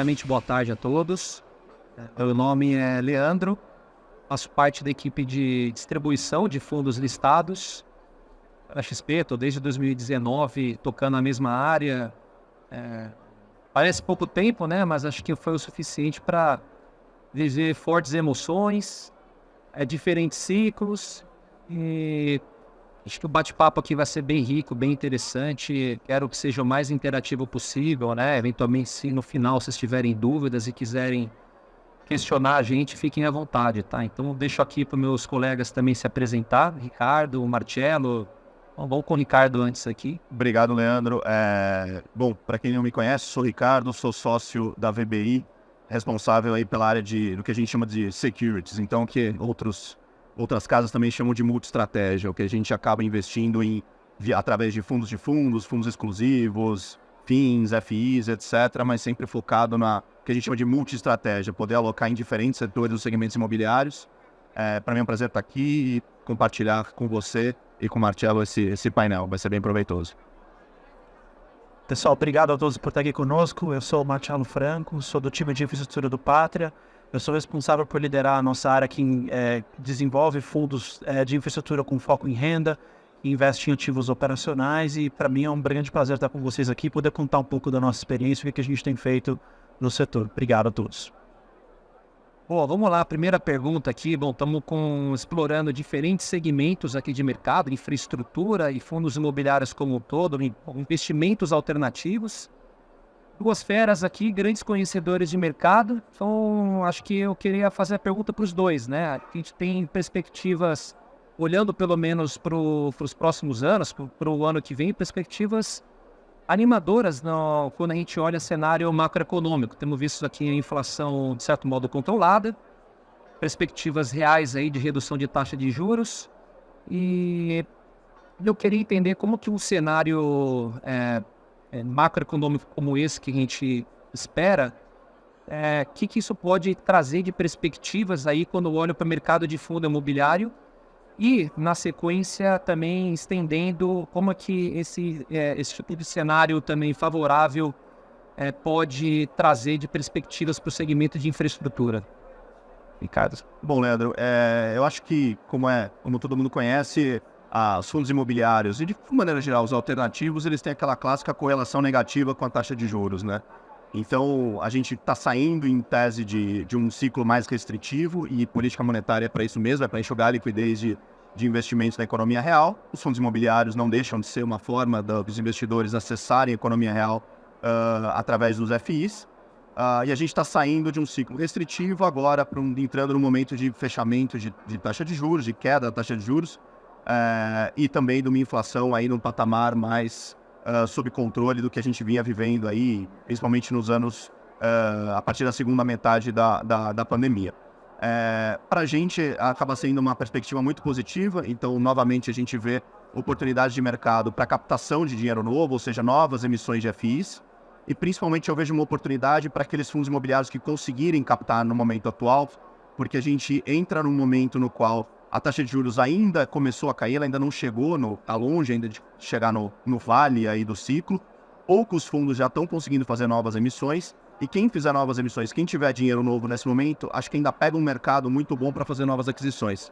primeiramente, boa tarde a todos. Meu nome é Leandro, faço parte da equipe de distribuição de fundos listados da XP. Estou desde 2019 tocando na mesma área. Parece pouco tempo, né? Mas acho que foi o suficiente para viver fortes emoções, diferentes ciclos, e acho que o bate-papo aqui vai ser bem rico, bem interessante. Quero que seja o mais interativo possível, né? Eventualmente, se no final vocês tiverem dúvidas e quiserem questionar a gente, fiquem à vontade, tá? Então, deixo aqui para meus colegas também se apresentar. Ricardo, Marcelo. Bom, vamos com o Ricardo antes aqui. Obrigado, Leandro. Bom, para quem não me conhece, sou o Ricardo, sou sócio da VBI, responsável aí pela área do que a gente chama de securities, então que outras casas também chamam de multi-estratégia, o que a gente acaba investindo através de fundos exclusivos, FIIs, FIs, etc., mas sempre focado na que a gente chama de multi-estratégia, poder alocar em diferentes setores dos segmentos imobiliários. Para mim é um prazer estar aqui e compartilhar com você e com o Marcelo esse painel, vai ser bem proveitoso. Pessoal, obrigado a todos por estar aqui conosco. Eu sou o Marcelo Franco, sou do time de infraestrutura do Pátria. Eu sou responsável por liderar a nossa área que desenvolve fundos de infraestrutura com foco em renda, investe em ativos operacionais, e para mim é um grande prazer estar com vocês aqui e poder contar um pouco da nossa experiência e o que a gente tem feito no setor. Obrigado a todos. Bom, vamos lá, primeira pergunta aqui. Bom, estamos explorando diferentes segmentos aqui de mercado, infraestrutura e fundos imobiliários como um todo, investimentos alternativos. Duas feras aqui, grandes conhecedores de mercado. Então, acho que eu queria fazer a pergunta para os dois, né? A gente tem perspectivas, olhando pelo menos para os próximos anos, para o ano que vem, perspectivas animadoras quando a gente olha cenário macroeconômico. Temos visto aqui a inflação, de certo modo, controlada, perspectivas reais aí de redução de taxa de juros, e eu queria entender como que um cenário macroeconômico como esse que a gente espera, que isso pode trazer de perspectivas aí quando eu olho para o mercado de fundo imobiliário, e, na sequência, também estendendo como é que esse tipo de cenário também favorável pode trazer de perspectivas para o segmento de infraestrutura. Ricardo. Bom, Leandro, eu acho que, como todo mundo conhece, os fundos imobiliários e, de maneira geral, os alternativos, eles têm aquela clássica correlação negativa com a taxa de juros, né? Então, a gente está saindo, em tese, de um ciclo mais restritivo, e política monetária é para isso mesmo, é para enxugar a liquidez de investimentos na economia real. Os fundos imobiliários não deixam de ser uma forma dos investidores acessarem a economia real através dos FIs. E a gente está saindo de um ciclo restritivo agora, entrando no momento de fechamento de taxa de juros, de queda da taxa de juros, e também de uma inflação aí num patamar mais sob controle do que a gente vinha vivendo aí, principalmente nos anos, a partir da segunda metade da pandemia. Para a gente, acaba sendo uma perspectiva muito positiva. Então, novamente, a gente vê oportunidades de mercado para captação de dinheiro novo, ou seja, novas emissões de FIs, e principalmente eu vejo uma oportunidade para aqueles fundos imobiliários que conseguirem captar no momento atual, porque a gente entra num momento no qual a taxa de juros ainda começou a cair, ela ainda não chegou, está longe ainda de chegar no vale aí do ciclo. Poucos fundos já estão conseguindo fazer novas emissões, e quem fizer novas emissões, quem tiver dinheiro novo nesse momento, acho que ainda pega um mercado muito bom para fazer novas aquisições.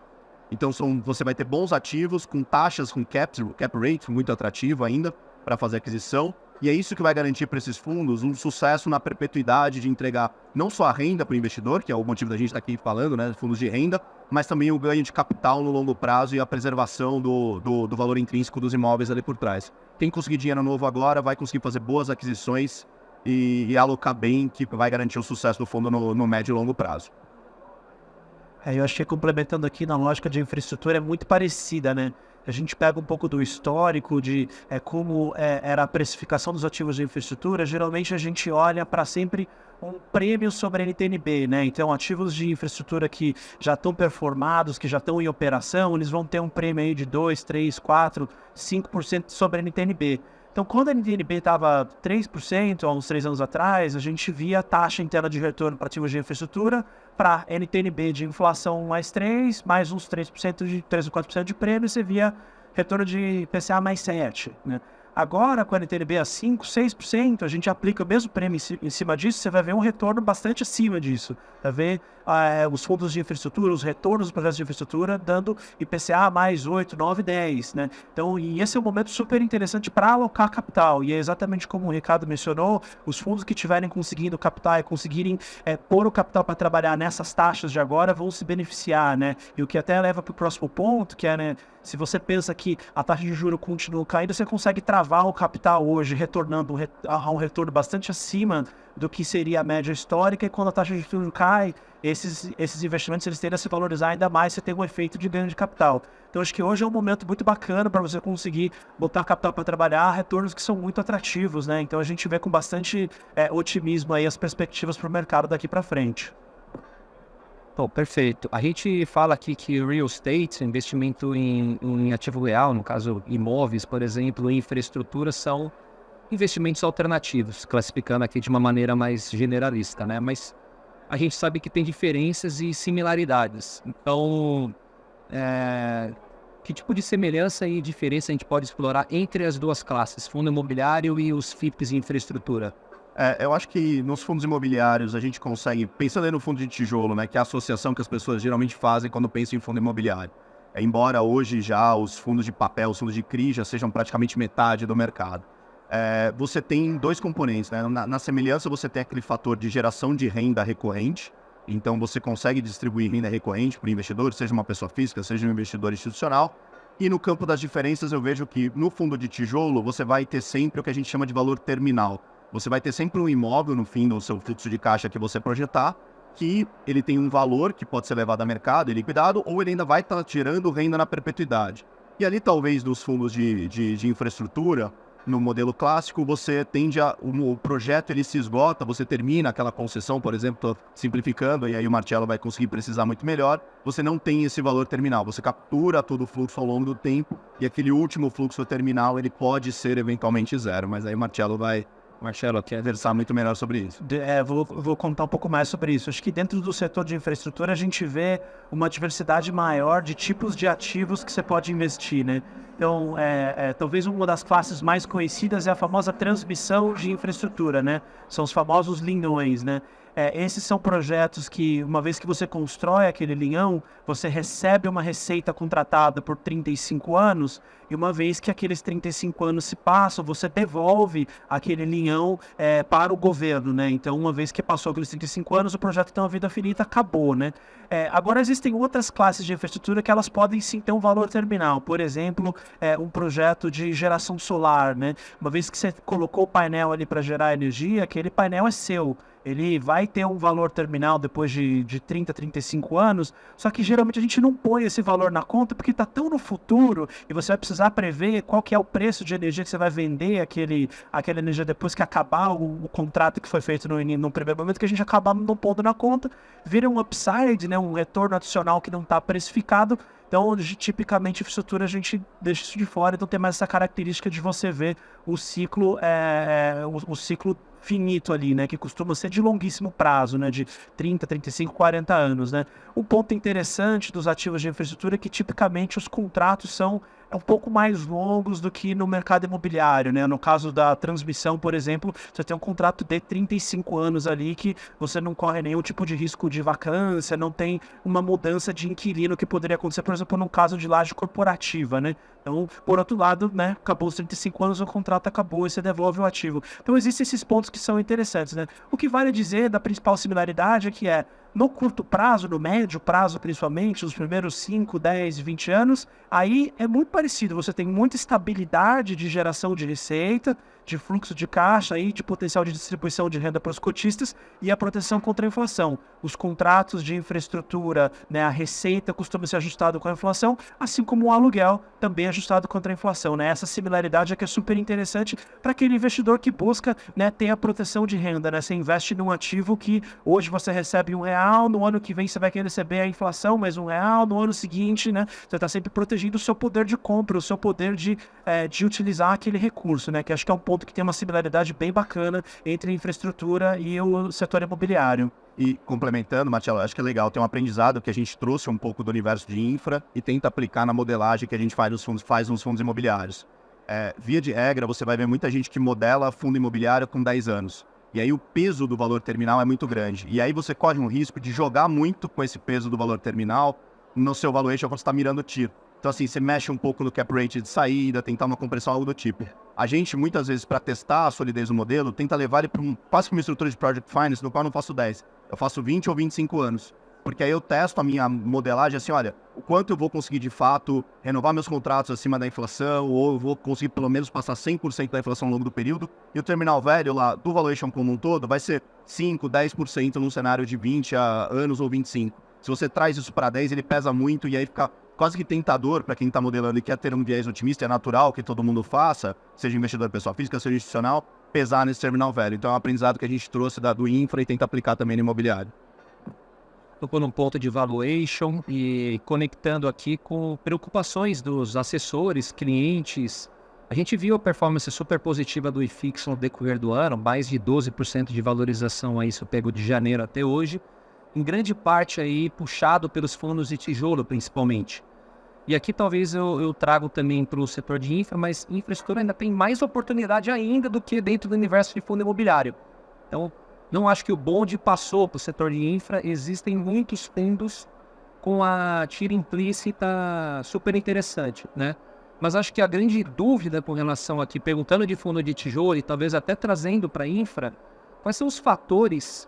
Então você vai ter bons ativos, com taxas, com cap rate muito atrativo ainda para fazer aquisição. E é isso que vai garantir para esses fundos um sucesso na perpetuidade de entregar não só a renda para o investidor, que é o motivo da gente estar aqui falando, né, fundos de renda, mas também o ganho de capital no longo prazo e a preservação do valor intrínseco dos imóveis ali por trás. Quem conseguir dinheiro novo agora vai conseguir fazer boas aquisições e alocar bem, que vai garantir o sucesso do fundo no médio e longo prazo. Eu achei, complementando aqui na lógica de infraestrutura, é muito parecida, né? A gente pega um pouco do histórico de como era a precificação dos ativos de infraestrutura. Geralmente a gente olha para sempre um prêmio sobre a NTNB, né? Então, ativos de infraestrutura que já estão performados, que já estão em operação, eles vão ter um prêmio aí de 2, 3, 4, 5% sobre a NTNB. Então, quando a NTNB estava 3%, há uns 3 anos atrás, a gente via a taxa interna de retorno para ativos de infraestrutura para NTNB de inflação mais 3, mais uns 3% de 3 ou 4% de prêmio, você via retorno de IPCA mais 7, né? Agora, com a NTNB a 5%, 6%, a gente aplica o mesmo prêmio em cima disso, você vai ver um retorno bastante acima disso. Vai ver os fundos de infraestrutura, os retornos dos projetos de infraestrutura, dando IPCA mais 8, 9, 10, né? Então, e esse é um momento super interessante para alocar capital. E é exatamente como o Ricardo mencionou, os fundos que estiverem conseguindo captar e conseguirem pôr o capital para trabalhar nessas taxas de agora vão se beneficiar, né? E o que até leva para o próximo ponto, que é, né, se você pensa que a taxa de juros continua caindo, você consegue travar o capital hoje, retornando a um retorno bastante acima do que seria a média histórica, e quando a taxa de juros cai, esses investimentos eles tendem a se valorizar ainda mais, você tem um efeito de ganho de capital. Então acho que hoje é um momento muito bacana para você conseguir botar capital para trabalhar, retornos que são muito atrativos, né? Então a gente vê com bastante otimismo aí as perspectivas para o mercado daqui para frente. Bom, perfeito. A gente fala aqui que real estate, investimento em ativo real, no caso imóveis, por exemplo, e infraestrutura, são investimentos alternativos, classificando aqui de uma maneira mais generalista, né? Mas a gente sabe que tem diferenças e similaridades. Então, que tipo de semelhança e diferença a gente pode explorar entre as duas classes, fundo imobiliário e os FIPs em infraestrutura? Eu acho que nos fundos imobiliários a gente consegue, pensando aí no fundo de tijolo, né, que é a associação que as pessoas geralmente fazem quando pensam em fundo imobiliário. Embora hoje já os fundos de papel, os fundos de CRI já sejam praticamente metade do mercado. Você tem dois componentes, né? Na semelhança você tem aquele fator de geração de renda recorrente, então você consegue distribuir renda recorrente para o investidor, seja uma pessoa física, seja um investidor institucional. E no campo das diferenças eu vejo que no fundo de tijolo você vai ter sempre o que a gente chama de valor terminal. Você vai ter sempre um imóvel no fim do seu fluxo de caixa que você projetar, que ele tem um valor que pode ser levado a mercado e liquidado, ou ele ainda vai estar gerando renda na perpetuidade. E ali talvez nos fundos de infraestrutura, no modelo clássico, você tende o projeto ele se esgota, você termina aquela concessão, por exemplo, simplificando, e aí o Marcelo vai conseguir precisar muito melhor, você não tem esse valor terminal, você captura todo o fluxo ao longo do tempo, e aquele último fluxo terminal ele pode ser eventualmente zero, mas aí o Marcelo quer versar muito melhor sobre isso. Vou contar um pouco mais sobre isso. Acho que dentro do setor de infraestrutura a gente vê uma diversidade maior de tipos de ativos que você pode investir, né? Então, talvez uma das classes mais conhecidas é a famosa transmissão de infraestrutura, né? São os famosos linhões, né? Esses são projetos que, uma vez que você constrói aquele linhão, você recebe uma receita contratada por 35 anos, e uma vez que aqueles 35 anos se passam, você devolve aquele linhão para o governo, né? Então, uma vez que passou aqueles 35 anos, o projeto tem uma vida finita, acabou, né? Agora, existem outras classes de infraestrutura que elas podem sim ter um valor terminal. Por exemplo, um projeto de geração solar, né? Uma vez que você colocou o painel ali para gerar energia, aquele painel é seu. Ele vai ter um valor terminal depois de 30, 35 anos, só que geralmente a gente não põe esse valor na conta porque está tão no futuro e você vai precisar prever qual que é o preço de energia que você vai vender aquela energia depois que acabar o contrato que foi feito no primeiro momento, que a gente acaba não pondo na conta, vira um upside, né, um retorno adicional que não está precificado. Então, tipicamente, infraestrutura a gente deixa isso de fora, então tem mais essa característica de você ver o ciclo, o ciclo finito ali, né, que costuma ser de longuíssimo prazo, né, de 30, 35, 40 anos, né. Um ponto interessante dos ativos de infraestrutura é que tipicamente os contratos são um pouco mais longos do que no mercado imobiliário, né? No caso da transmissão, por exemplo, você tem um contrato de 35 anos ali que você não corre nenhum tipo de risco de vacância, não tem uma mudança de inquilino que poderia acontecer, por exemplo, num caso de laje corporativa, né? Então, por outro lado, né, acabou os 35 anos, o contrato acabou e você devolve o ativo. Então, existem esses pontos que são interessantes, né? O que vale dizer da principal similaridade é que no curto prazo, no médio prazo principalmente, os primeiros 5, 10, 20 anos, aí é muito parecido. Você tem muita estabilidade de geração de receita, de fluxo de caixa e de potencial de distribuição de renda para os cotistas e a proteção contra a inflação. Os contratos de infraestrutura, né, a receita costuma ser ajustada com a inflação, assim como o aluguel também é ajustado contra a inflação, né? Essa similaridade é que é super interessante para aquele investidor que busca, né, ter a proteção de renda, né? Você investe num ativo que hoje você recebe R$1, no ano que vem você vai querer receber a inflação, mais R$1, no ano seguinte, né? Você está sempre protegendo o seu poder de compra, o seu poder de utilizar aquele recurso, né? Que acho que é um ponto que tem uma similaridade bem bacana entre a infraestrutura e o setor imobiliário. E complementando, Marcelo, acho que é legal ter um aprendizado que a gente trouxe um pouco do universo de infra e tenta aplicar na modelagem que a gente faz nos fundos imobiliários. via de regra, você vai ver muita gente que modela fundo imobiliário com 10 anos. E aí o peso do valor terminal é muito grande. E aí você corre um risco de jogar muito com esse peso do valor terminal no seu valuation quando você está mirando o tiro. Então, assim, você mexe um pouco no cap rate de saída, tentar uma compressão, algo do tipo. A gente, muitas vezes, para testar a solidez do modelo, tenta levar ele para quase que uma estrutura de Project Finance, no qual eu não faço 10. Eu faço 20 ou 25 anos. Porque aí eu testo a minha modelagem assim, olha, o quanto eu vou conseguir, de fato, renovar meus contratos acima da inflação, ou eu vou conseguir, pelo menos, passar 100% da inflação ao longo do período. E o terminal velho, lá, do valuation como um todo, vai ser 5, 10% num cenário de 20 anos ou 25. Se você traz isso para 10, ele pesa muito e aí fica quase que tentador para quem está modelando e quer ter um viés otimista, é natural que todo mundo faça, seja investidor pessoa física, seja institucional, pesar nesse terminal velho. Então é um aprendizado que a gente trouxe do infra e tenta aplicar também no imobiliário. Tocou num ponto de valuation e conectando aqui com preocupações dos assessores, clientes. A gente viu a performance super positiva do IFIX no decorrer do ano, mais de 12% de valorização aí, isso pego de janeiro até hoje, em grande parte aí puxado pelos fundos de tijolo, principalmente. E aqui talvez eu trago também para o setor de infra, mas infraestrutura ainda tem mais oportunidade ainda do que dentro do universo de fundo imobiliário. Então, não acho que o bonde passou para o setor de infra, existem muitos fundos com a tira implícita super interessante, né? Mas acho que a grande dúvida com relação aqui, perguntando de fundo de tijolo e talvez até trazendo para infra, quais são os fatores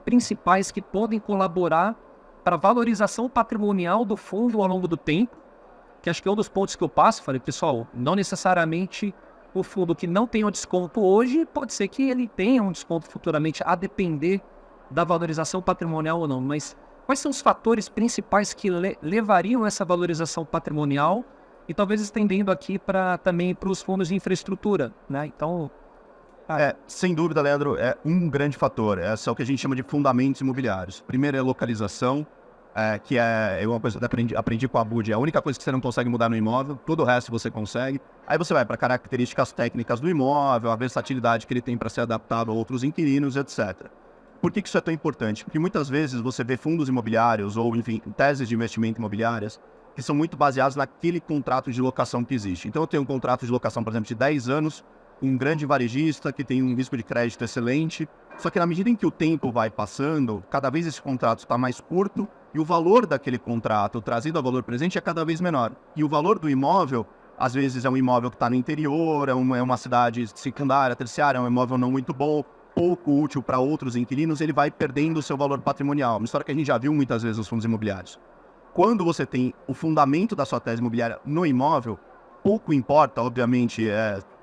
principais que podem colaborar para a valorização patrimonial do fundo ao longo do tempo, que acho que é um dos pontos que eu passo, falei, pessoal, não necessariamente o fundo que não tem um desconto hoje, pode ser que ele tenha um desconto futuramente, a depender da valorização patrimonial ou não, mas quais são os fatores principais que levariam essa valorização patrimonial e talvez estendendo aqui também para os fundos de infraestrutura, né? Então... sem dúvida, Leandro, é um grande fator. Esse é o que a gente chama de fundamentos imobiliários. Primeiro é localização, que é uma coisa que aprendi com a Budi, é a única coisa que você não consegue mudar no imóvel, todo o resto você consegue. Aí você vai para características técnicas do imóvel, a versatilidade que ele tem para ser adaptado a outros inquilinos, etc. Por que isso é tão importante? Porque muitas vezes você vê fundos imobiliários ou, enfim, teses de investimento imobiliárias que são muito baseados naquele contrato de locação que existe. Então eu tenho um contrato de locação, por exemplo, de 10 anos, um grande varejista que tem um risco de crédito excelente, só que na medida em que o tempo vai passando, cada vez esse contrato está mais curto e o valor daquele contrato trazido ao valor presente é cada vez menor. E o valor do imóvel, às vezes é um imóvel que está no interior, é uma cidade secundária, terciária, é um imóvel não muito bom, pouco útil para outros inquilinos, ele vai perdendo o seu valor patrimonial. Uma história que a gente já viu muitas vezes nos fundos imobiliários. Quando você tem o fundamento da sua tese imobiliária no imóvel, pouco importa, obviamente,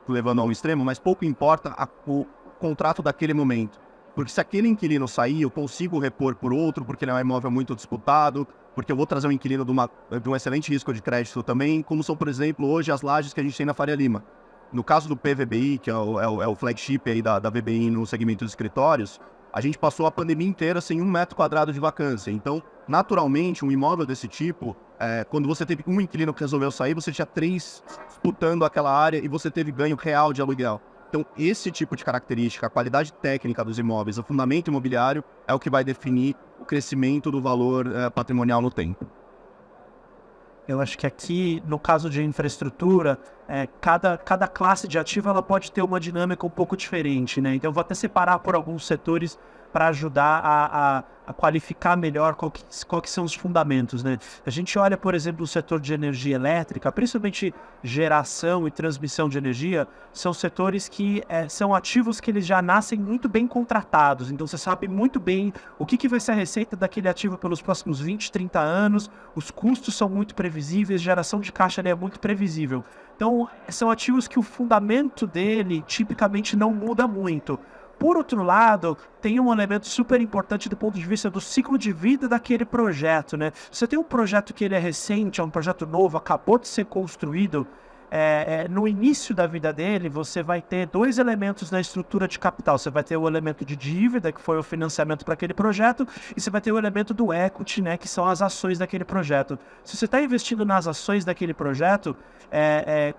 levando a um extremo, mas pouco importa o contrato daquele momento. Porque se aquele inquilino sair, eu consigo repor por outro, porque ele é um imóvel muito disputado, porque eu vou trazer um inquilino de um excelente risco de crédito também, como são, por exemplo, hoje as lajes que a gente tem na Faria Lima. No caso do PVBI, que é o flagship aí da VBI no segmento de escritórios, a gente passou a pandemia inteira sem 1 metro quadrado de vacância. Então, naturalmente, um imóvel desse tipo, quando você teve um inquilino que resolveu sair, você tinha 3 disputando aquela área e você teve ganho real de aluguel. Então, esse tipo de característica, a qualidade técnica dos imóveis, o fundamento imobiliário, é o que vai definir o crescimento do valor patrimonial no tempo. Eu acho que aqui, no caso de infraestrutura, cada classe de ativo ela pode ter uma dinâmica um pouco diferente, né? Então, eu vou até separar por alguns setores para ajudar a qualificar melhor qual que são os fundamentos, né? A gente olha, por exemplo, o setor de energia elétrica, principalmente geração e transmissão de energia, são setores que são ativos que eles já nascem muito bem contratados. Então, você sabe muito bem o que vai ser a receita daquele ativo pelos próximos 20, 30 anos, os custos são muito previsíveis, geração de caixa é muito previsível. Então, são ativos que o fundamento dele tipicamente não muda muito. Por outro lado, tem um elemento super importante do ponto de vista do ciclo de vida daquele projeto, né? Você tem um projeto que ele é recente, é um projeto novo, acabou de ser construído, no início da vida dele, você vai ter 2 elementos na estrutura de capital. Você vai ter o elemento de dívida, que foi o financiamento para aquele projeto, e você vai ter o elemento do equity, né, que são as ações daquele projeto. Se você está investindo nas ações daquele projeto,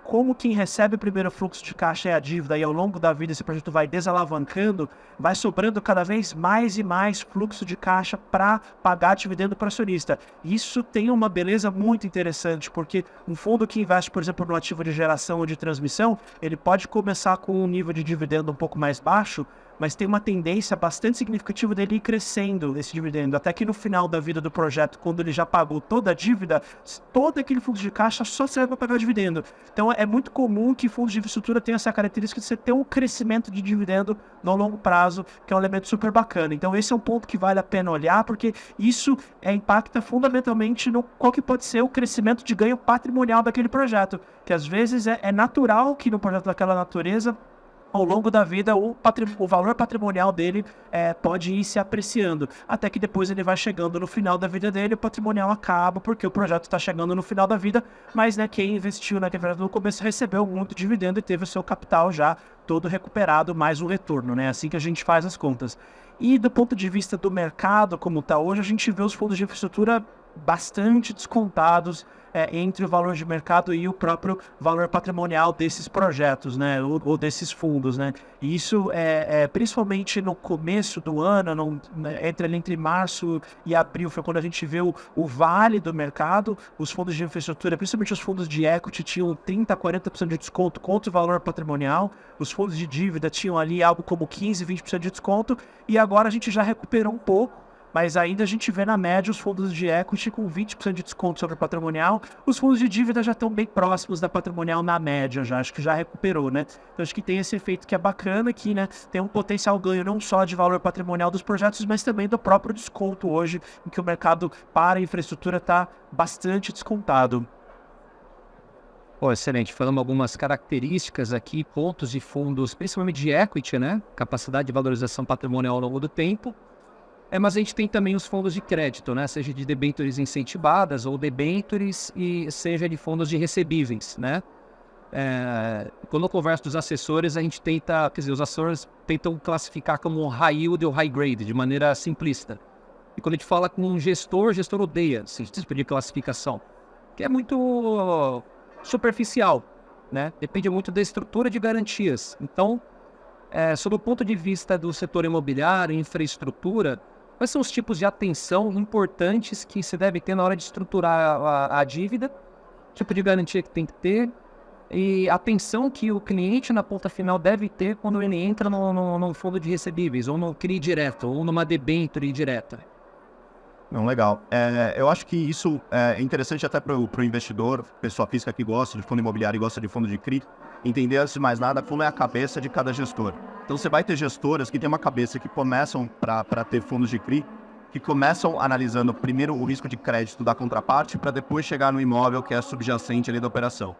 como quem recebe o primeiro fluxo de caixa é a dívida, e ao longo da vida esse projeto vai desalavancando, vai sobrando cada vez mais e mais fluxo de caixa para pagar dividendo para o acionista. Isso tem uma beleza muito interessante, porque um fundo que investe, por exemplo, no ativo de geração ou de transmissão, ele pode começar com um nível de dividendo um pouco mais baixo, mas tem uma tendência bastante significativa dele ir crescendo esse dividendo, até que no final da vida do projeto, quando ele já pagou toda a dívida, todo aquele fluxo de caixa só serve para pagar o dividendo. Então é muito comum que fundos de infraestrutura tenham essa característica de você ter um crescimento de dividendo no longo prazo, que é um elemento super bacana. Então esse é um ponto que vale a pena olhar, porque isso impacta fundamentalmente no qual que pode ser o crescimento de ganho patrimonial daquele projeto, que às vezes é natural que no projeto daquela natureza, ao longo da vida, o valor patrimonial dele pode ir se apreciando, até que depois ele vai chegando no final da vida dele, o patrimonial acaba, porque o projeto está chegando no final da vida, mas quem investiu naquele projeto no começo recebeu muito dividendo e teve o seu capital já todo recuperado, mais um retorno, né? Assim que a gente faz as contas. E do ponto de vista do mercado, como está hoje, a gente vê os fundos de infraestrutura bastante descontados entre o valor de mercado e o próprio valor patrimonial desses projetos, né, ou desses fundos, né. E isso principalmente no começo do ano, entre março e abril, foi quando a gente viu o vale do mercado. Os fundos de infraestrutura, principalmente os fundos de equity, tinham 30%, 40% de desconto contra o valor patrimonial. Os fundos de dívida tinham ali algo como 15%, 20% de desconto, e agora a gente já recuperou um pouco, mas ainda a gente vê na média os fundos de equity com 20% de desconto sobre o patrimonial. Os fundos de dívida já estão bem próximos da patrimonial na média, acho que já recuperou, né? Então acho que tem esse efeito que é bacana aqui, né? Tem um potencial ganho não só de valor patrimonial dos projetos, mas também do próprio desconto hoje, em que o mercado para a infraestrutura está bastante descontado. Pô, excelente. Falamos algumas características aqui, pontos de fundos, principalmente de equity, né? Capacidade de valorização patrimonial ao longo do tempo. Mas a gente tem também os fundos de crédito, né? Seja de debêntures incentivadas ou debêntures, e seja de fundos de recebíveis, né? Quando eu converso dos assessores, a gente tenta, quer dizer, os assessores tentam classificar como high yield ou high grade, de maneira simplista. E quando a gente fala com um gestor, o gestor odeia esse tipo de classificação, que é muito superficial, né? Depende muito da estrutura de garantias. Então, sob o ponto de vista do setor imobiliário, infraestrutura, quais são os tipos de atenção importantes que se deve ter na hora de estruturar a dívida, tipo de garantia que tem que ter, e a atenção que o cliente na ponta final deve ter quando ele entra num fundo de recebíveis, ou no CRI direto, ou numa debênture direta? Não, legal. Eu acho que isso é interessante até para o investidor, pessoa física que gosta de fundo imobiliário e gosta de fundo de CRI, entender, antes de mais nada, como é a cabeça de cada gestor. Então você vai ter gestoras que têm uma cabeça que começam para ter fundos de CRI, que começam analisando primeiro o risco de crédito da contraparte, para depois chegar no imóvel que é subjacente ali da operação.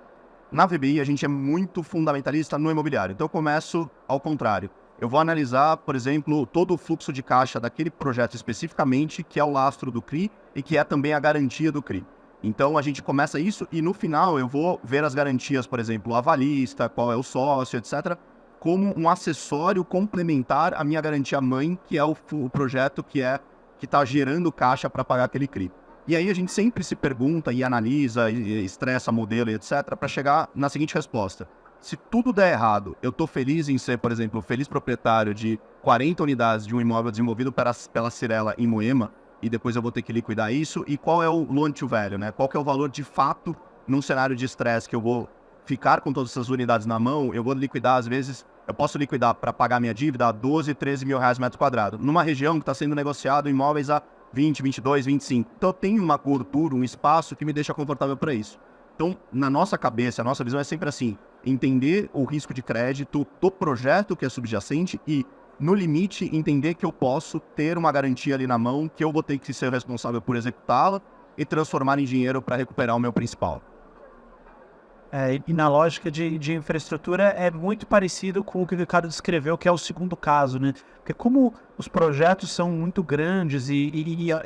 Na VBI, a gente é muito fundamentalista no imobiliário, então eu começo ao contrário. Eu vou analisar, por exemplo, todo o fluxo de caixa daquele projeto especificamente, que é o lastro do CRI e que é também a garantia do CRI. Então a gente começa isso e no final eu vou ver as garantias, por exemplo, o avalista, qual é o sócio, etc., como um acessório complementar à minha garantia mãe, que é o projeto que está gerando caixa para pagar aquele CRI. E aí a gente sempre se pergunta e analisa, e estressa modelo e etc., para chegar na seguinte resposta. Se tudo der errado, eu estou feliz em ser, por exemplo, feliz proprietário de 40 unidades de um imóvel desenvolvido pela Cirela em Moema, e depois eu vou ter que liquidar isso, e qual é o loan to value, né? Qual que é o valor de fato num cenário de estresse que eu vou ficar com todas essas unidades na mão, eu vou liquidar, às vezes, eu posso liquidar para pagar minha dívida a 12, 13 mil reais metro quadrado, numa região que está sendo negociado imóveis a 20, 22, 25. Então eu tenho uma gordura, um espaço que me deixa confortável para isso. Então, na nossa cabeça, a nossa visão é sempre assim, entender o risco de crédito do projeto que é subjacente e, no limite, entender que eu posso ter uma garantia ali na mão, que eu vou ter que ser responsável por executá-la e transformar em dinheiro para recuperar o meu principal. E na lógica de infraestrutura é muito parecido com o que o Ricardo descreveu, que é o segundo caso, né? Porque como os projetos são muito grandes e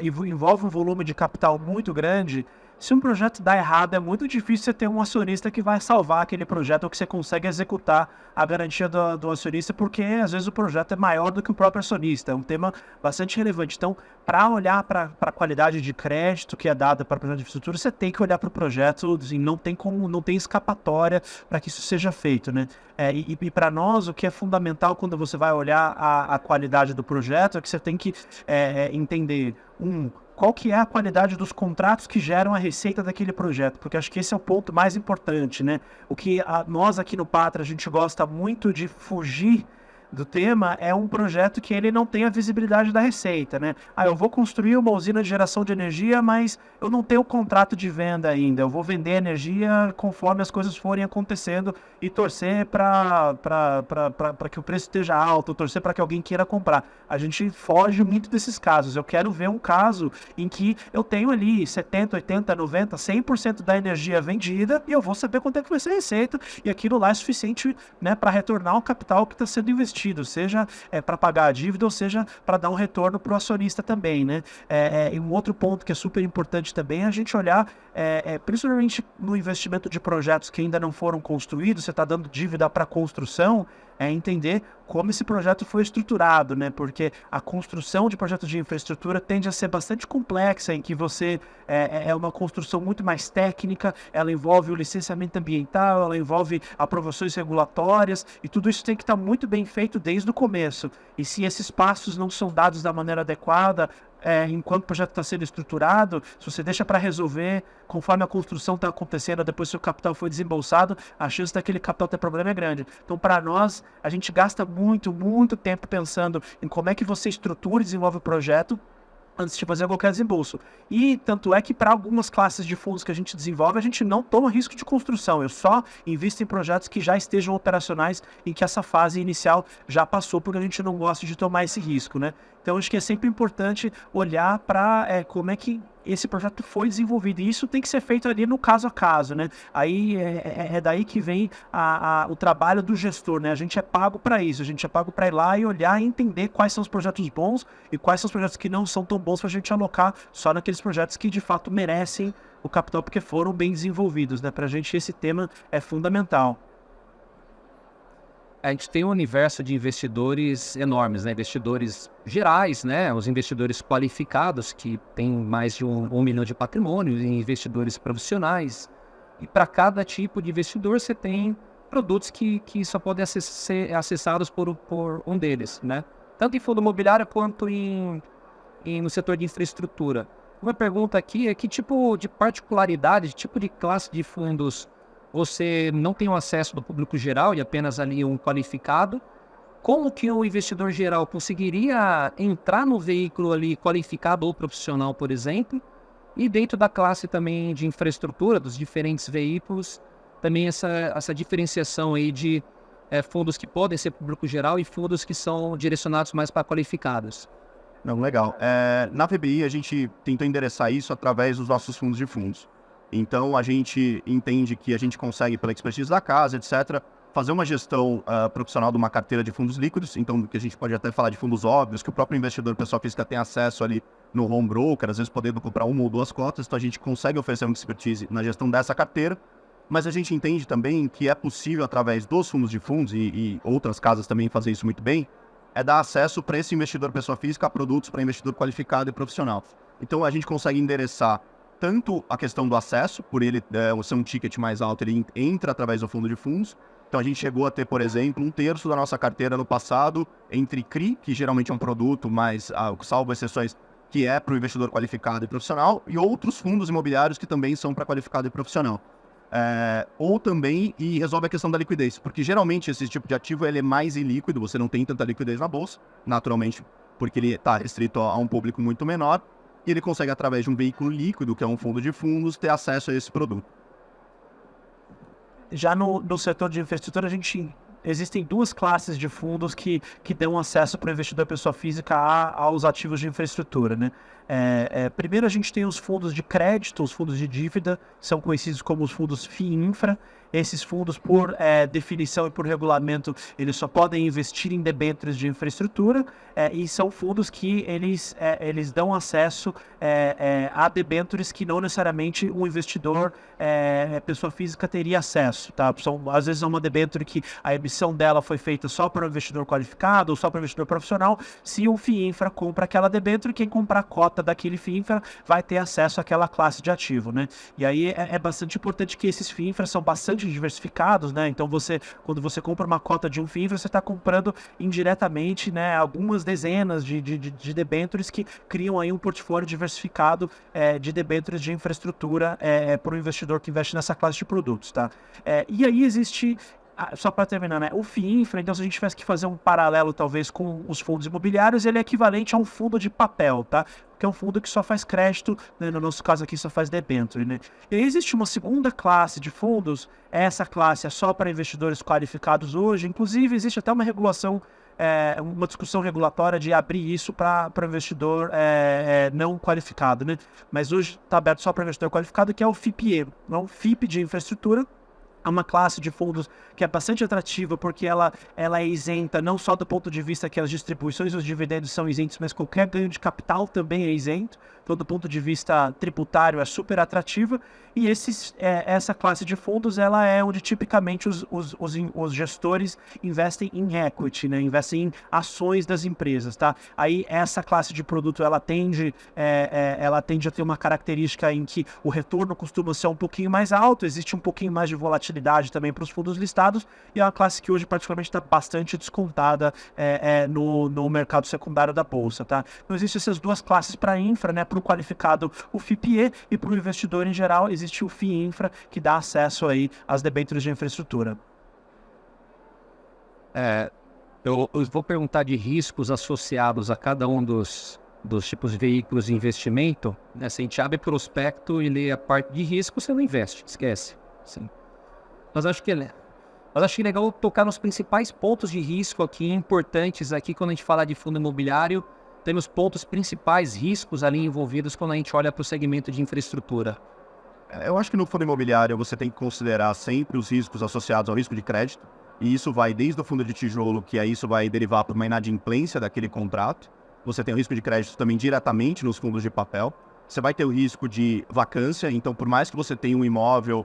envolve um volume de capital muito grande, se um projeto dá errado, é muito difícil você ter um acionista que vai salvar aquele projeto ou que você consegue executar a garantia do acionista, porque às vezes o projeto é maior do que o próprio acionista. É um tema bastante relevante. Então, para olhar para a qualidade de crédito que é dada para o projeto de infraestrutura, você tem que olhar para o projeto, assim, não tem escapatória para que isso seja feito, né? E para nós, o que é fundamental quando você vai olhar a qualidade do projeto é que você tem que entender, qual que é a qualidade dos contratos que geram a receita daquele projeto, porque acho que esse é o ponto mais importante, né? O que nós aqui no Patra, a gente gosta muito de fugir do tema é um projeto que ele não tem a visibilidade da receita, né? Eu vou construir uma usina de geração de energia, mas eu não tenho contrato de venda ainda. Eu vou vender energia conforme as coisas forem acontecendo e torcer para que o preço esteja alto, torcer para que alguém queira comprar. A gente foge muito desses casos. Eu quero ver um caso em que eu tenho ali 70, 80, 90, 100% da energia vendida e eu vou saber quanto é que vai ser a receita e aquilo lá é suficiente, né, para retornar o capital que está sendo investido, seja para pagar a dívida ou seja para dar um retorno para o acionista também, né? E um outro ponto que é super importante também é a gente olhar, principalmente no investimento de projetos que ainda não foram construídos, você está dando dívida para construção, entender como esse projeto foi estruturado, né? Porque a construção de projetos de infraestrutura tende a ser bastante complexa, em que você é uma construção muito mais técnica, ela envolve o licenciamento ambiental, ela envolve aprovações regulatórias, e tudo isso tem que estar muito bem feito desde o começo. E se esses passos não são dados da maneira adequada, enquanto o projeto está sendo estruturado, se você deixa para resolver conforme a construção está acontecendo, depois que o capital foi desembolsado, a chance daquele capital ter problema é grande. Então, para nós, a gente gasta muito tempo pensando em como é que você estrutura e desenvolve o projeto antes de fazer qualquer desembolso. E tanto é que para algumas classes de fundos que a gente desenvolve, a gente não toma risco de construção. Eu só invisto em projetos que já estejam operacionais, em que essa fase inicial já passou, porque a gente não gosta de tomar esse risco, né? Então, acho que é sempre importante olhar para como é que esse projeto foi desenvolvido. E isso tem que ser feito ali no caso a caso, né? Aí é daí que vem o trabalho do gestor, né? A gente é pago para isso, a gente é pago para ir lá e olhar e entender quais são os projetos bons e quais são os projetos que não são tão bons para a gente alocar só naqueles projetos que de fato merecem o capital porque foram bem desenvolvidos, né? Para a gente esse tema é fundamental. A gente tem um universo de investidores enormes, né? Investidores gerais, né? Os investidores qualificados, que têm mais de 1 milhão de patrimônio, e investidores profissionais. E para cada tipo de investidor, você tem produtos que só podem ser acessados por um deles, né? Tanto em fundo imobiliário quanto no setor de infraestrutura. Uma pergunta aqui é que tipo de particularidade, que tipo de classe de fundos você não tem o acesso do público geral e apenas ali um qualificado? Como que o investidor geral conseguiria entrar no veículo ali qualificado ou profissional, por exemplo? E dentro da classe também de infraestrutura, dos diferentes veículos, também essa diferenciação aí de fundos que podem ser público geral e fundos que são direcionados mais para qualificados. Não, legal. Na VBI, a gente tentou endereçar isso através dos nossos fundos de fundos. Então, a gente entende que a gente consegue, pela expertise da casa, etc., fazer uma gestão profissional de uma carteira de fundos líquidos. Então, que a gente pode até falar de fundos óbvios, que o próprio investidor, pessoa física, tem acesso ali no home broker, às vezes podendo comprar 1 ou 2 cotas. Então, a gente consegue oferecer uma expertise na gestão dessa carteira. Mas a gente entende também que é possível, através dos fundos de fundos, e outras casas também fazer isso muito bem, dar acesso para esse investidor, pessoa física, a produtos para investidor qualificado e profissional. Então, a gente consegue endereçar tanto a questão do acesso, por ele ser um ticket mais alto, ele entra através do fundo de fundos. Então, a gente chegou a ter, por exemplo, 1/3 da nossa carteira no passado entre CRI, que geralmente é um produto, mas, salvo exceções, que é para o investidor qualificado e profissional, e outros fundos imobiliários que também são para qualificado e profissional. Ou também, e resolve a questão da liquidez, porque geralmente esse tipo de ativo ele é mais ilíquido, você não tem tanta liquidez na bolsa, naturalmente, porque ele está restrito a um público muito menor, e ele consegue, através de um veículo líquido, que é um fundo de fundos, ter acesso a esse produto. Já no setor de infraestrutura, existem 2 classes de fundos que dão acesso para o investidor pessoa física aos ativos de infraestrutura, né? Primeiro, a gente tem os fundos de crédito, os fundos de dívida, são conhecidos como os fundos FIINFRA. Esses fundos, por definição e por regulamento, eles só podem investir em debêntures de infraestrutura, e são fundos que eles dão acesso a debêntures que não necessariamente um investidor, pessoa física, teria acesso, tá? Às vezes é uma debênture que a emissão emissão dela foi feita só para o investidor qualificado ou só para o investidor profissional, se o FII Infra compra aquela debênture, quem comprar a cota daquele FII Infra vai ter acesso àquela classe de ativo, né? E aí é bastante importante que esses FII Infra são bastante diversificados, né? Então quando você compra uma cota de um FII Infra, você está comprando indiretamente, né, algumas dezenas de debêntures que criam aí um portfólio diversificado de debêntures de infraestrutura para o investidor que investe nessa classe de produtos, tá? E aí existe, só para terminar, né, o FII Infra, então se a gente tivesse que fazer um paralelo talvez com os fundos imobiliários, ele é equivalente a um fundo de papel, tá? Que é um fundo que só faz crédito, né? No nosso caso aqui só faz debênture, né? E aí existe uma segunda classe de fundos, essa classe é só para investidores qualificados hoje, inclusive existe até uma regulação, uma discussão regulatória de abrir isso para investidor não qualificado, né? Mas hoje está aberto só para investidor qualificado, que é o FIPE, é um FIP de infraestrutura. É uma classe de fundos que é bastante atrativa porque ela é isenta não só do ponto de vista que as distribuições e os dividendos são isentos, mas qualquer ganho de capital também é isento. Então, do ponto de vista tributário, é super atrativa. E essa classe de fundos ela é onde tipicamente os gestores investem em equity, né? Investem em ações das empresas, tá? Aí essa classe de produto ela tende a ter uma característica em que o retorno costuma ser um pouquinho mais alto, existe um pouquinho mais de volatilidade também para os fundos listados, e é uma classe que hoje particularmente está bastante descontada no mercado secundário da bolsa, tá? Então existem essas duas classes para infra, né? Para o qualificado o FIPE e para o investidor em geral existe o FII Infra, que dá acesso aí às debêntures de infraestrutura. Eu vou perguntar de riscos associados a cada um dos tipos de veículos de investimento, né? Se a gente abre prospecto e lê a parte de risco, você não investe, esquece. Sim. Mas acho que é legal tocar nos principais pontos de risco aqui, importantes aqui, quando a gente fala de fundo imobiliário, temos pontos principais, riscos ali envolvidos quando a gente olha para o segmento de infraestrutura. Eu acho que no fundo imobiliário você tem que considerar sempre os riscos associados ao risco de crédito, e isso vai desde o fundo de tijolo, que aí isso vai derivar para uma inadimplência daquele contrato. Você tem o risco de crédito também diretamente nos fundos de papel. Você vai ter o risco de vacância, então por mais que você tenha um imóvel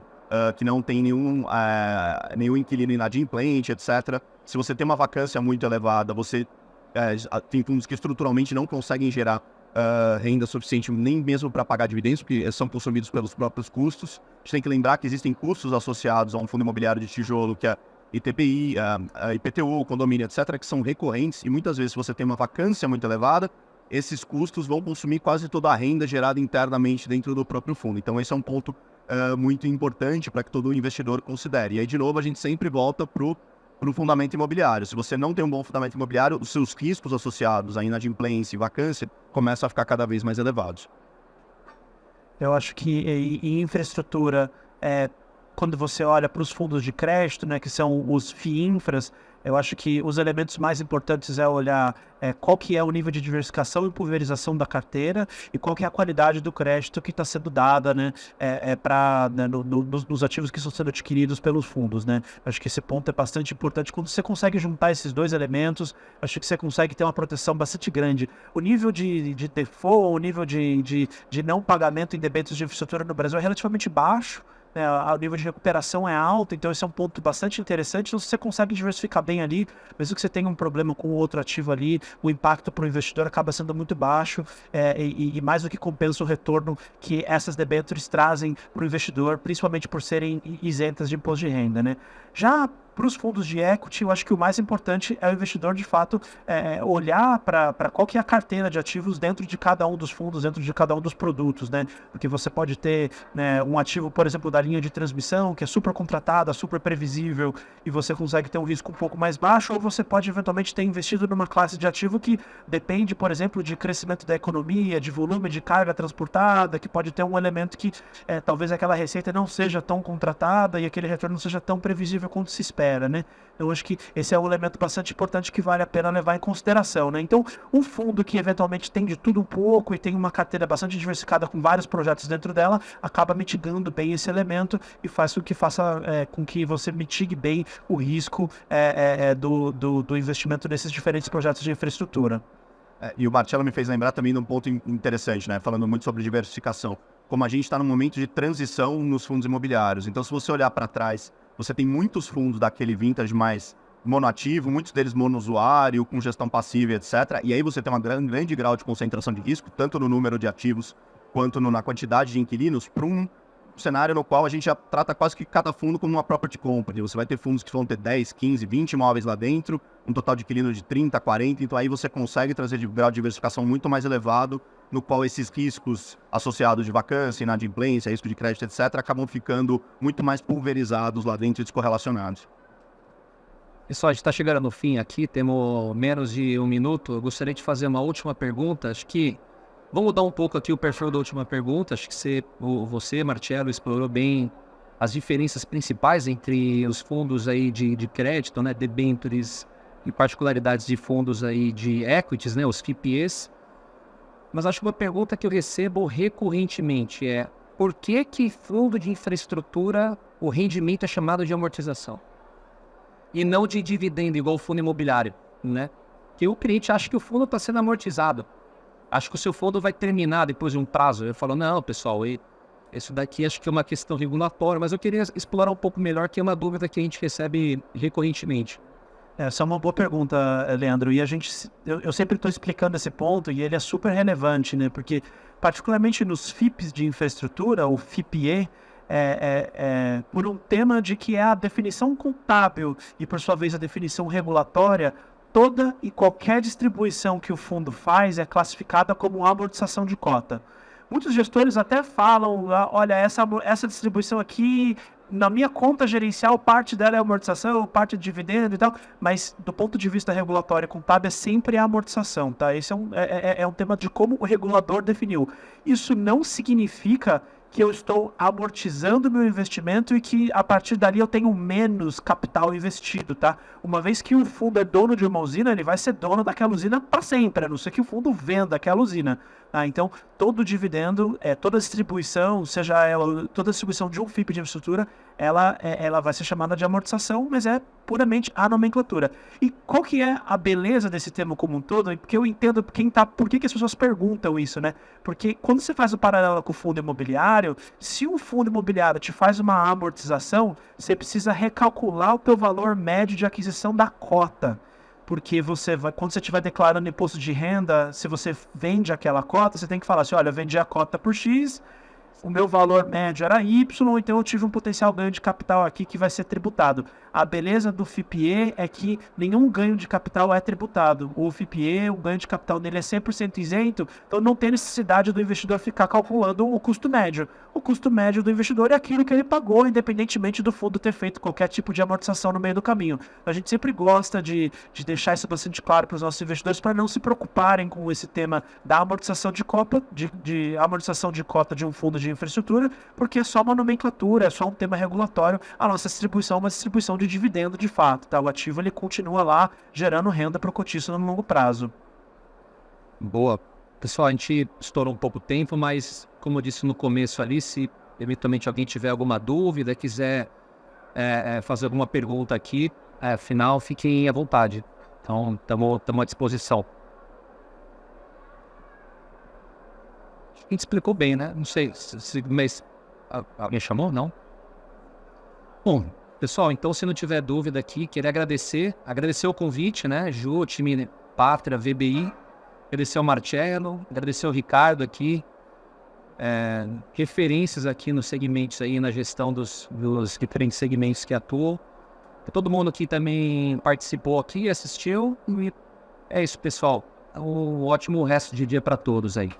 que não tem nenhum inquilino inadimplente, etc. Se você tem uma vacância muito elevada, você tem fundos que estruturalmente não conseguem gerar renda suficiente nem mesmo para pagar dividendos, porque são consumidos pelos próprios custos. A gente tem que lembrar que existem custos associados a um fundo imobiliário de tijolo, que é ITBI, IPTU, condomínio, etc., que são recorrentes, e muitas vezes se você tem uma vacância muito elevada, esses custos vão consumir quase toda a renda gerada internamente dentro do próprio fundo. Então esse é um ponto muito importante para que todo investidor considere. E aí, de novo, a gente sempre volta para o fundamento imobiliário. Se você não tem um bom fundamento imobiliário, os seus riscos associados à inadimplência e vacância começam a ficar cada vez mais elevados. Eu acho que em infraestrutura, quando você olha para os fundos de crédito, né, que são os FIINFRAs, eu acho que os elementos mais importantes é olhar qual que é o nível de diversificação e pulverização da carteira e qual que é a qualidade do crédito que está sendo dada, né, nos ativos que estão sendo adquiridos pelos fundos, né. Acho que esse ponto é bastante importante. Quando você consegue juntar esses dois elementos, acho que você consegue ter uma proteção bastante grande. O nível de default, o nível de não pagamento em debêntures de infraestrutura no Brasil é relativamente baixo. O nível de recuperação é alto, então esse é um ponto bastante interessante. Então, se você consegue diversificar bem ali, mesmo que você tenha um problema com o outro ativo ali, o impacto para o investidor acaba sendo muito baixo e mais do que compensa o retorno que essas debêntures trazem para o investidor, principalmente por serem isentas de imposto de renda, né? Já para os fundos de equity, eu acho que o mais importante é o investidor, de fato, olhar para qual que é a carteira de ativos dentro de cada um dos fundos, dentro de cada um dos produtos, né? Porque você pode ter, né, um ativo, por exemplo, da linha de transmissão, que é super contratada, super previsível, e você consegue ter um risco um pouco mais baixo, ou você pode, eventualmente, ter investido numa classe de ativo que depende, por exemplo, de crescimento da economia, de volume de carga transportada, que pode ter um elemento que talvez aquela receita não seja tão contratada e aquele retorno não seja tão previsível quanto se espera. Né? Eu acho que esse é um elemento bastante importante que vale a pena levar em consideração, né? Então, um fundo que eventualmente tem de tudo um pouco e tem uma carteira bastante diversificada com vários projetos dentro dela, acaba mitigando bem esse elemento e faz com que você mitigue bem o risco do investimento nesses diferentes projetos de infraestrutura. E o Marcelo me fez lembrar também de um ponto interessante, né? Falando muito sobre diversificação. Como a gente está num momento de transição nos fundos imobiliários. Então, se você olhar para trás, você tem muitos fundos daquele vintage mais monoativo, muitos deles monousuário, com gestão passiva, etc. E aí você tem um grande grau de concentração de risco, tanto no número de ativos quanto na quantidade de inquilinos, para um cenário no qual a gente já trata quase que cada fundo como uma property company. Você vai ter fundos que vão ter 10, 15, 20 imóveis lá dentro, um total de inquilinos de 30, 40, então aí você consegue trazer de grau de diversificação muito mais elevado, no qual esses riscos associados de vacância, inadimplência, risco de crédito, etc., acabam ficando muito mais pulverizados lá dentro e descorrelacionados. Pessoal, a gente está chegando no fim aqui, temos menos de 1 minuto. Eu gostaria de fazer uma última pergunta. Acho que vamos mudar um pouco aqui o perfil da última pergunta. Acho que você, Marcelo, explorou bem as diferenças principais entre os fundos aí de crédito, né, debentures e particularidades de fundos aí de equities, né, os FIPEs. Mas acho que uma pergunta que eu recebo recorrentemente é: por que fundo de infraestrutura o rendimento é chamado de amortização e não de dividendo, igual o fundo imobiliário, né? Que o cliente acha que o fundo está sendo amortizado. Acho que o seu fundo vai terminar depois de um prazo. Eu falo, não, pessoal, isso daqui acho que é uma questão regulatória, mas eu queria explorar um pouco melhor, que é uma dúvida que a gente recebe recorrentemente. Essa é uma boa pergunta, Leandro, e eu sempre estou explicando esse ponto e ele é super relevante, né? Porque, particularmente nos FIPs de infraestrutura, o FIPE, por um tema de que é a definição contábil e, por sua vez, a definição regulatória, toda e qualquer distribuição que o fundo faz é classificada como amortização de cota. Muitos gestores até falam, olha, essa distribuição aqui, na minha conta gerencial, parte dela é amortização, parte é dividendo e tal, mas do ponto de vista regulatório e contábil é sempre a amortização, tá? Esse é um tema de como o regulador definiu. Isso não significa que eu estou amortizando meu investimento e que a partir dali eu tenho menos capital investido, tá? Uma vez que o fundo é dono de uma usina, ele vai ser dono daquela usina para sempre, a não ser que o fundo venda aquela usina. Então, todo dividendo, toda distribuição, toda distribuição de um FIP de infraestrutura, ela vai ser chamada de amortização, mas é puramente a nomenclatura. E qual que é a beleza desse termo como um todo? Porque eu entendo por que as pessoas perguntam isso, né? Porque quando você faz o paralelo com o fundo imobiliário, se um fundo imobiliário te faz uma amortização, você precisa recalcular o teu valor médio de aquisição da cota. Porque quando você estiver declarando imposto de renda, se você vende aquela cota, você tem que falar assim, olha, eu vendi a cota por X, o meu valor médio era Y, então eu tive um potencial ganho de capital aqui que vai ser tributado. A beleza do FIPE é que nenhum ganho de capital é tributado. O FIPE, o ganho de capital dele é 100% isento, então não tem necessidade do investidor ficar calculando o custo médio. O custo médio do investidor é aquilo que ele pagou, independentemente do fundo ter feito qualquer tipo de amortização no meio do caminho. A gente sempre gosta de deixar isso bastante claro para os nossos investidores para não se preocuparem com esse tema da amortização de cota, de amortização de cota de um fundo de infraestrutura, porque é só uma nomenclatura, é só um tema regulatório. A nossa distribuição é uma distribuição de dividendo de fato, tá? O ativo ele continua lá gerando renda para o cotista no longo prazo. Boa. Pessoal, a gente estourou um pouco o tempo, mas como eu disse no começo ali, se eventualmente alguém tiver alguma dúvida, quiser fazer alguma pergunta aqui, afinal, fiquem à vontade. Então, estamos à disposição. A gente explicou bem, né? Não sei, mas alguém chamou? Não? Bom, pessoal, então se não tiver dúvida aqui, queria agradecer o convite, né? Ju, time Pátria, VBI, agradecer ao Marcelo, agradecer ao Ricardo aqui, referências aqui nos segmentos aí, na gestão dos diferentes segmentos que atuam. Todo mundo aqui também participou aqui, assistiu, e é isso, pessoal. Um ótimo resto de dia para todos aí.